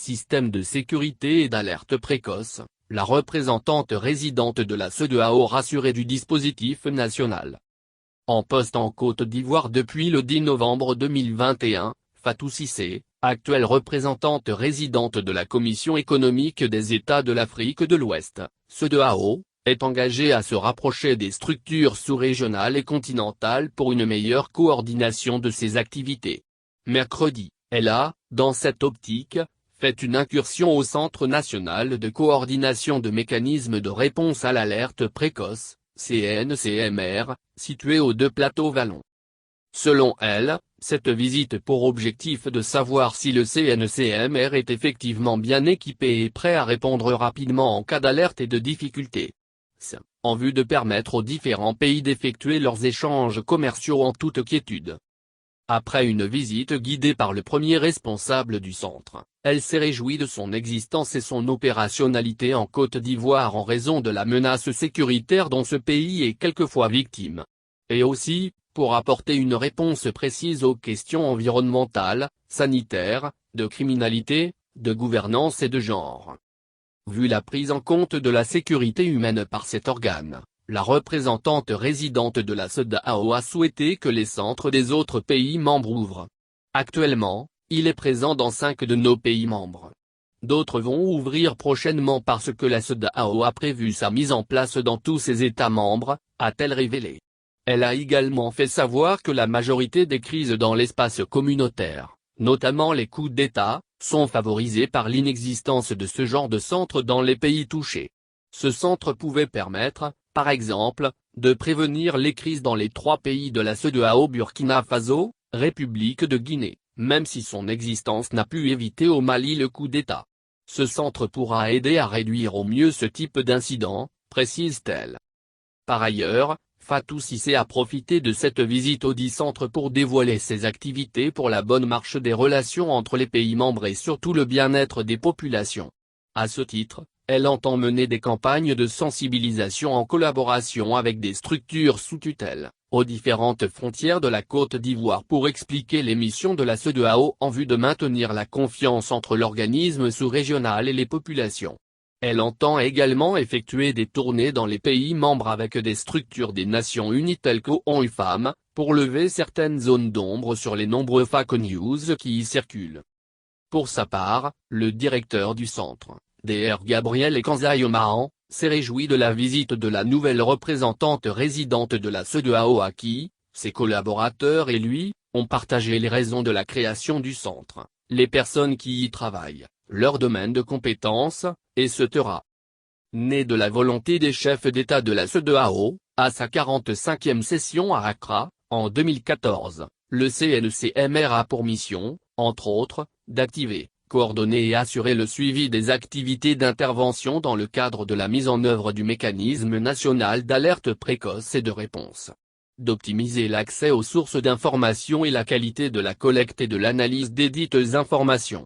système de sécurité et d'alerte précoce, la représentante résidente de la CEDEAO rassurée du dispositif national. En poste en Côte d'Ivoire depuis le 10 novembre 2021, Fatou Cissé, actuelle représentante résidente de la Commission économique des États de l'Afrique de l'Ouest, CEDEAO, est engagée à se rapprocher des structures sous-régionales et continentales pour une meilleure coordination de ses activités. Mercredi, elle a, dans cette optique, fait une incursion au Centre national de coordination de mécanismes de réponse à l'alerte précoce, CNCMR, situé aux deux plateaux wallons. Selon elle, cette visite pour objectif de savoir si le CNCMR est effectivement bien équipé et prêt à répondre rapidement en cas d'alerte et de difficulté. En vue de permettre aux différents pays d'effectuer leurs échanges commerciaux en toute quiétude. Après une visite guidée par le premier responsable du centre, elle s'est réjouie de son existence et son opérationnalité en Côte d'Ivoire en raison de la menace sécuritaire dont ce pays est quelquefois victime. Et aussi, pour apporter une réponse précise aux questions environnementales, sanitaires, de criminalité, de gouvernance et de genre. Vu la prise en compte de la sécurité humaine par cet organe, la représentante résidente de la CEDEAO a souhaité que les centres des autres pays membres ouvrent. Actuellement, il est présent dans 5 de nos pays membres. D'autres vont ouvrir prochainement parce que la CEDEAO a prévu sa mise en place dans tous ses États membres, a-t-elle révélé. Elle a également fait savoir que la majorité des crises dans l'espace communautaire, notamment les coups d'État, sont favorisées par l'inexistence de ce genre de centre dans les pays touchés. Ce centre pouvait permettre, par exemple, de prévenir les crises dans les 3 pays de la CEDEAO Burkina Faso, République de Guinée, même si son existence n'a pu éviter au Mali le coup d'État. Ce centre pourra aider à réduire au mieux ce type d'incident, précise-t-elle. Par ailleurs, Fatou Cissé a profité de cette visite au centre pour dévoiler ses activités pour la bonne marche des relations entre les pays membres et surtout le bien-être des populations. À ce titre, elle entend mener des campagnes de sensibilisation en collaboration avec des structures sous tutelle, aux différentes frontières de la Côte d'Ivoire pour expliquer les missions de la CEDEAO en vue de maintenir la confiance entre l'organisme sous-régional et les populations. Elle entend également effectuer des tournées dans les pays membres avec des structures des Nations Unies telles qu'ONU-Femmes, pour lever certaines zones d'ombre sur les nombreux fake news qui y circulent. Pour sa part, le directeur du centre, Dr Gabriel Ekanzaïomahan, s'est réjoui de la visite de la nouvelle représentante résidente de la CEDEAO à qui, ses collaborateurs et lui, ont partagé les raisons de la création du centre, les personnes qui y travaillent, leur domaine de compétences, etc. Né de la volonté des chefs d'État de la CEDEAO, à sa 45e session à Accra, en 2014, le CNCMR a pour mission, entre autres, d'activer, coordonner et assurer le suivi des activités d'intervention dans le cadre de la mise en œuvre du mécanisme national d'alerte précoce et de réponse. D'optimiser l'accès aux sources d'information et la qualité de la collecte et de l'analyse des dites informations.